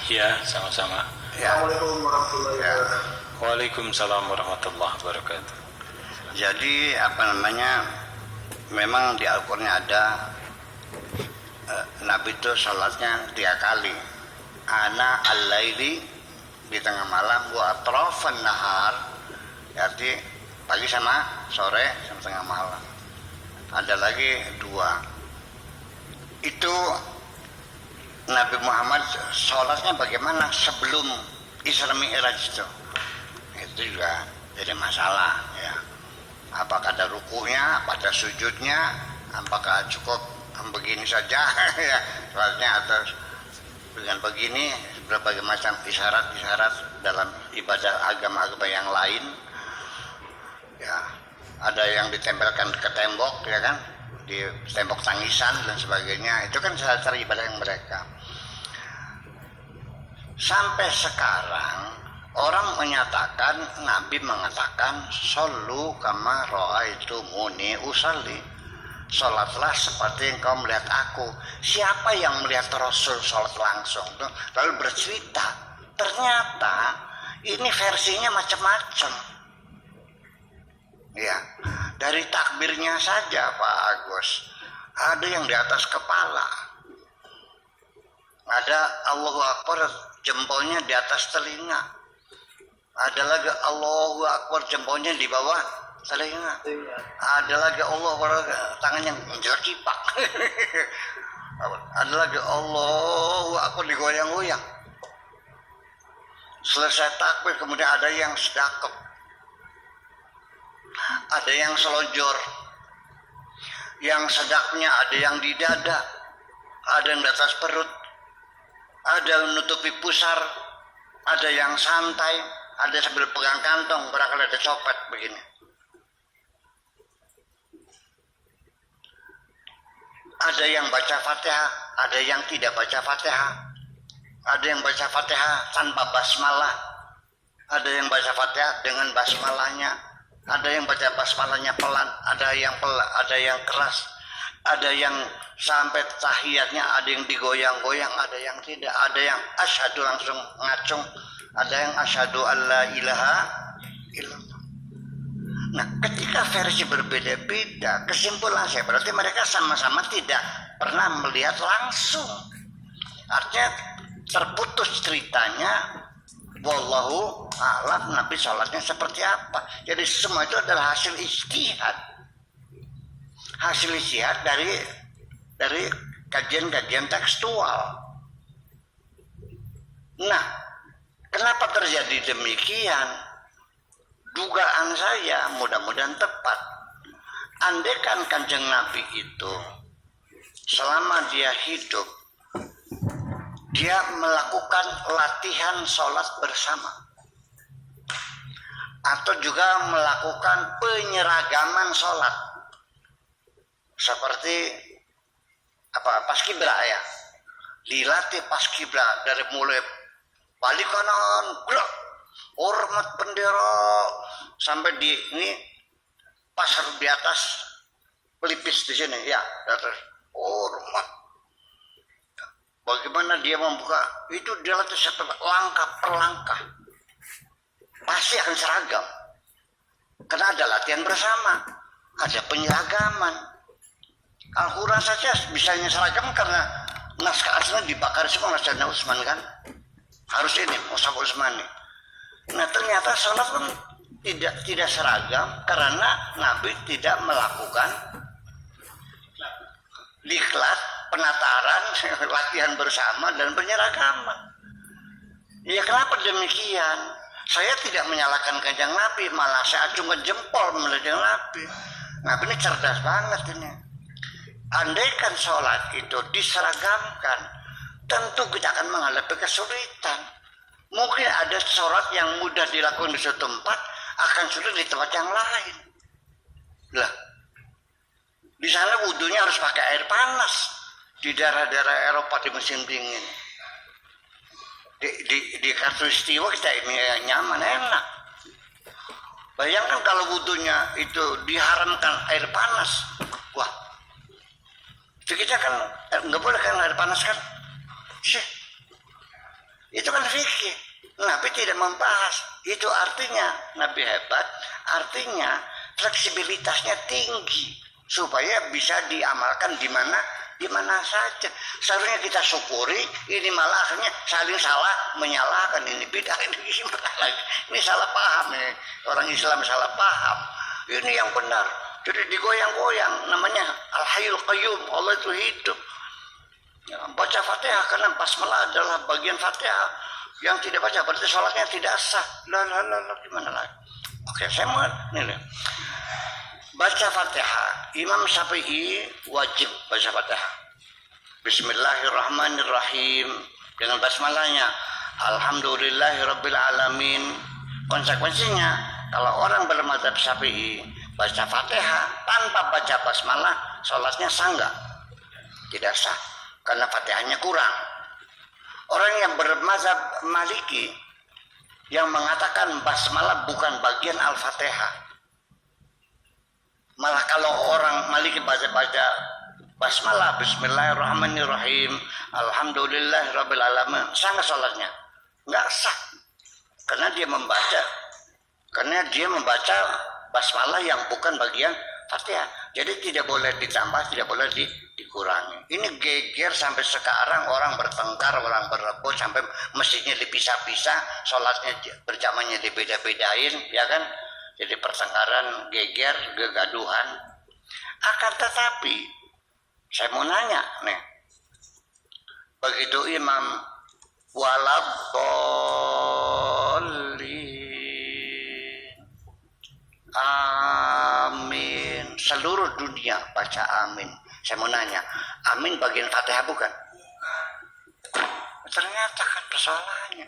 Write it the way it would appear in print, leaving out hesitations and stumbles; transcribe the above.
Ya, sama-sama. Ya. Assalamualaikum warahmatullahi wabarakatuh. Waalaikumsalam warahmatullahi wabarakatuh. Jadi memang di Al-Qur'an ada Nabi itu sholatnya 3 kali. Ana al-laili di tengah malam, wa atrafan nahar, berarti pagi sama sore sama tengah malam. Ada lagi 2. Itu Nabi Muhammad sholatnya bagaimana sebelum Isra Mi'raj itu juga jadi masalah ya. Apakah ada rukunya, apa ada sujudnya, apakah cukup begini saja ya sholatnya, atau dengan begini, berbagai macam isyarat-isyarat dalam ibadah agama-agama yang lain ya. Ada yang ditempelkan ke tembok ya kan, di tembok tangisan dan sebagainya, itu kan cara ibadah yang mereka. Sampai sekarang orang menyatakan, Nabi mengatakan, "Shollu kama ra'aitumuni usalli." Salatlah seperti yang kau melihat aku. Siapa yang melihat Rasul salat langsung? Lalu bercerita, ternyata ini versinya macam-macam. Ya, dari takbirnya saja Pak Agus, ada yang di atas kepala, ada Allahu Akbar jempolnya di atas telinga, ada lagi Allahu Akbar jempolnya di bawah telinga, ada lagi Allahu Akbar tangannya menjelek-jipak, ada lagi Allahu Akbar digoyang-goyang. Selesai takbir kemudian ada yang sedekap, ada yang selonjor, yang sedaknya ada yang di dada, ada yang di atas perut, ada yang menutupi pusar, ada yang santai, ada sambil pegang kantong, barangkali ada copet begini. Ada yang baca Fatihah, ada yang tidak baca Fatihah, ada yang baca Fatihah tanpa basmalah, ada yang baca Fatihah dengan basmalahnya, ada yang baca basmalahnya pelan, ada yang keras, ada yang sampai tahiyatnya ada yang digoyang-goyang, ada yang tidak, ada yang asyhadu langsung ngacung, ada yang asyhadu alla ilaha illallah. Nah, ketika versi berbeda-beda, kesimpulan saya berarti mereka sama-sama tidak pernah melihat langsung. Artinya terputus ceritanya, wallahu a'lam Nabi sholatnya seperti apa. Jadi semua itu adalah hasil ijtihad. Hasil ijtihad dari kajian-kajian tekstual. Nah, kenapa terjadi demikian? Dugaan saya mudah-mudahan tepat. Andaikan Kanjeng Nabi itu selama dia hidup, dia melakukan latihan sholat bersama, atau juga melakukan penyeragaman sholat seperti paskibra ya, dilatih paskibra dari mulai balik kanan, gerak, hormat bendera, sampai di ini pasar di atas pelipis di sini ya, atas hormat. Bagaimana dia membuka itu, dia latih langkah per langkah, pasti akan seragam karena ada latihan bersama, ada penyeragaman. Al-Quran saja bisanya seragam karena naskah aslinya dibakar semua oleh Sayyidina Utsman kan, harus ini Mushaf Utsmani. Nah, ternyata sholat pun tidak seragam karena Nabi tidak melakukan diklat, penataran, latihan bersama dan penyeragaman. Ya, kenapa demikian? Saya tidak menyalahkan Kanjeng Nabi, malah saya acungkan jempol menjadi Nabi. Nabi ini cerdas banget ini. Andaikan sholat itu diseragamkan, tentu kita akan menghadapi kesulitan. Mungkin ada sholat yang mudah dilakukan di suatu tempat akan sulit di tempat yang lain. Lah, di sana wudunya harus pakai air panas di daerah-daerah Eropa di musim dingin. Di Khatulistiwa kita ini nyaman, enak. Bayangkan kalau wudunya itu diharamkan air panas, wah, itu kita kan nggak boleh kan air panas kan? Sih. Itu kan fikih. Nabi tidak membahas. Itu artinya Nabi hebat, artinya fleksibilitasnya tinggi supaya bisa diamalkan di mana saja. Seharusnya kita syukuri, ini malah akhirnya saling salah menyalahkan, ini bid'ah, ini gimana lagi. Ini salah paham nih. Orang Islam salah paham. Ini yang benar. Jadi digoyang-goyang, namanya Al-Hayyul Qayyum, Allah itu hidup. Ya, baca Fatihah karena basmalah adalah bagian Fatihah. Yang tidak baca berarti sholatnya tidak sah. Lah gimana lagi? Oke, saya mau nih. Baca Fatihah, Imam Syafi'i wajib baca Fatihah. Bismillahirrahmanirrahim dengan basmalahnya. Alhamdulillahirabbil alamin. Konsekuensinya kalau orang bermadzhab Syafi'i baca Fatihah tanpa baca basmalah, sholatnya sah enggak? Tidak sah karena Fatihahnya kurang. Orang yang bermazhab Maliki yang mengatakan basmalah bukan bagian Al-Fatihah. Malah kalau orang Maliki baca basmalah, Bismillahirrahmanirrahim, Alhamdulillahirabbil alamin, sah nggak sholatnya? Nggak sah, karena dia membaca basmalah yang bukan bagian Fatihah. Jadi tidak boleh ditambah, tidak boleh dikurangi. Ini geger sampai sekarang, orang bertengkar, orang berebut sampai masjidnya dipisah-pisah, sholatnya berjamaahnya dibeda-bedain, ya kan? Jadi pertengkaran, geger, kegaduhan. Akan tetapi saya mau nanya nih, begitu imam waladdallin, amin, seluruh dunia baca amin. Saya mau nanya, amin bagian Fatihah bukan? Ternyata kan persoalannya